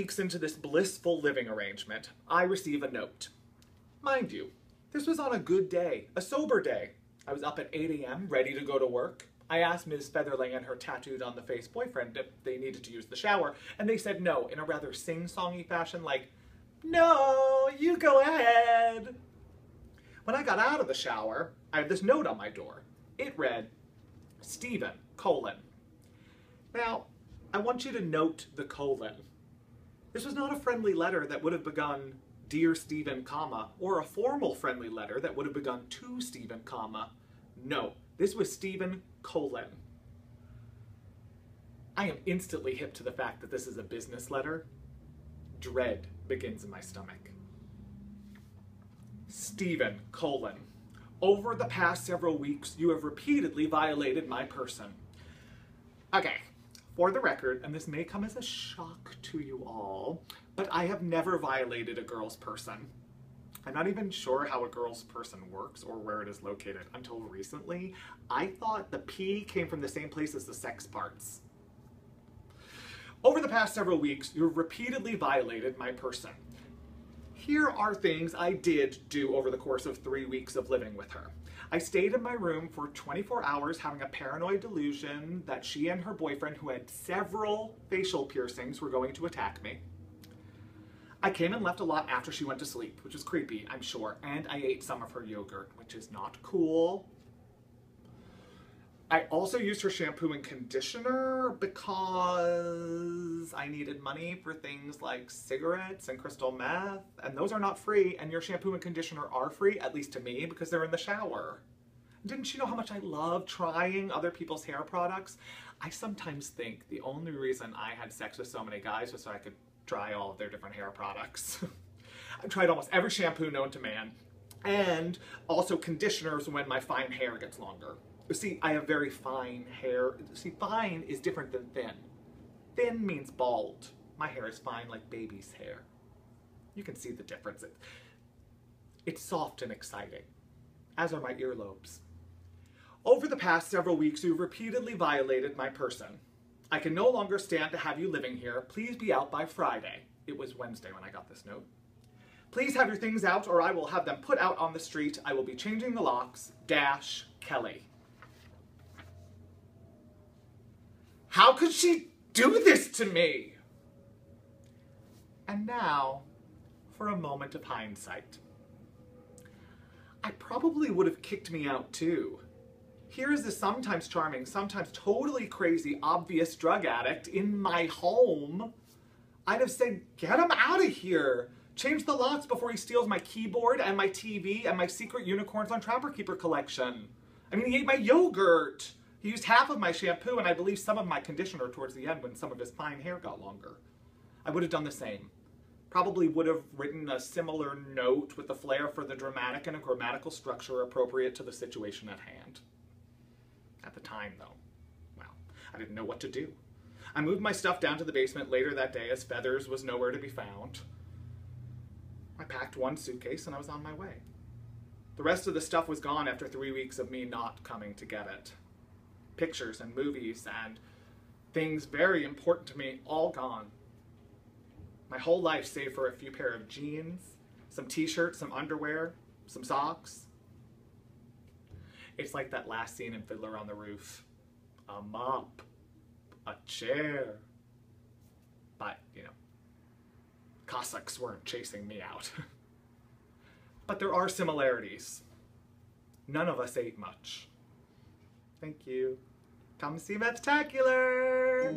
weeks into this blissful living arrangement, I receive a note. Mind you, this was on a good day, a sober day. I was up at 8 a.m., ready to go to work. I asked Ms. Featherling and her tattooed-on-the-face boyfriend if they needed to use the shower, and they said no in a rather sing-songy fashion like, "No, you go ahead." When I got out of the shower, I had this note on my door. It read, Steven, : Now, I want you to note the colon. This was not a friendly letter that would have begun, Dear Steven, or a formal friendly letter that would have begun to Steven, No, this was Steven, : I am instantly hip to the fact that this is a business letter. Dread begins in my stomach. Steven, : Over the past several weeks, you have repeatedly violated my person. Okay, for the record, and this may come as a shock to you all, but I have never violated a girl's person. I'm not even sure how a girl's person works or where it is located. Until recently, I thought the P came from the same place as the sex parts. Over the past several weeks, you've repeatedly violated my person. Here are things I did do over the course of 3 weeks of living with her. I stayed in my room for 24 hours having a paranoid delusion that she and her boyfriend, who had several facial piercings, were going to attack me. I came and left a lot after she went to sleep, which is creepy, I'm sure, and I ate some of her yogurt, which is not cool. I also used her shampoo and conditioner because I needed money for things like cigarettes and crystal meth, and those are not free, and your shampoo and conditioner are free, at least to me, because they're in the shower. Didn't you know how much I love trying other people's hair products? I sometimes think the only reason I had sex with so many guys was so I could try all of their different hair products. I've tried almost every shampoo known to man, and also conditioners when my fine hair gets longer. See, I have very fine hair. See, fine is different than thin. Thin means bald. My hair is fine like baby's hair. You can see the difference. It's soft and exciting, as are my earlobes. Over the past several weeks, you've repeatedly violated my person. I can no longer stand to have you living here. Please be out by Friday. It was Wednesday when I got this note. Please have your things out or I will have them put out on the street. I will be changing the locks. Kelly. How could she do this to me? And now, for a moment of hindsight. I probably would have kicked me out too. Here is this sometimes charming, sometimes totally crazy, obvious drug addict in my home. I'd have said, get him out of here. Change the locks before he steals my keyboard and my TV and my secret Unicorns on Trapper Keeper collection. I mean, he ate my yogurt. He used half of my shampoo and I believe some of my conditioner towards the end when some of his fine hair got longer. I would have done the same. Probably would have written a similar note with a flair for the dramatic and a grammatical structure appropriate to the situation at hand. At the time, though, well, I didn't know what to do. I moved my stuff down to the basement later that day as Feathers was nowhere to be found. I packed one suitcase and I was on my way. The rest of the stuff was gone after 3 weeks of me not coming to get it. Pictures and movies and things very important to me, all gone. My whole life save for a few pair of jeans, some t-shirts, some underwear, some socks. It's like that last scene in Fiddler on the Roof. A mop, a chair. But, you know, Cossacks weren't chasing me out. But there are similarities. None of us ate much. Thank you. Come see Methtacular!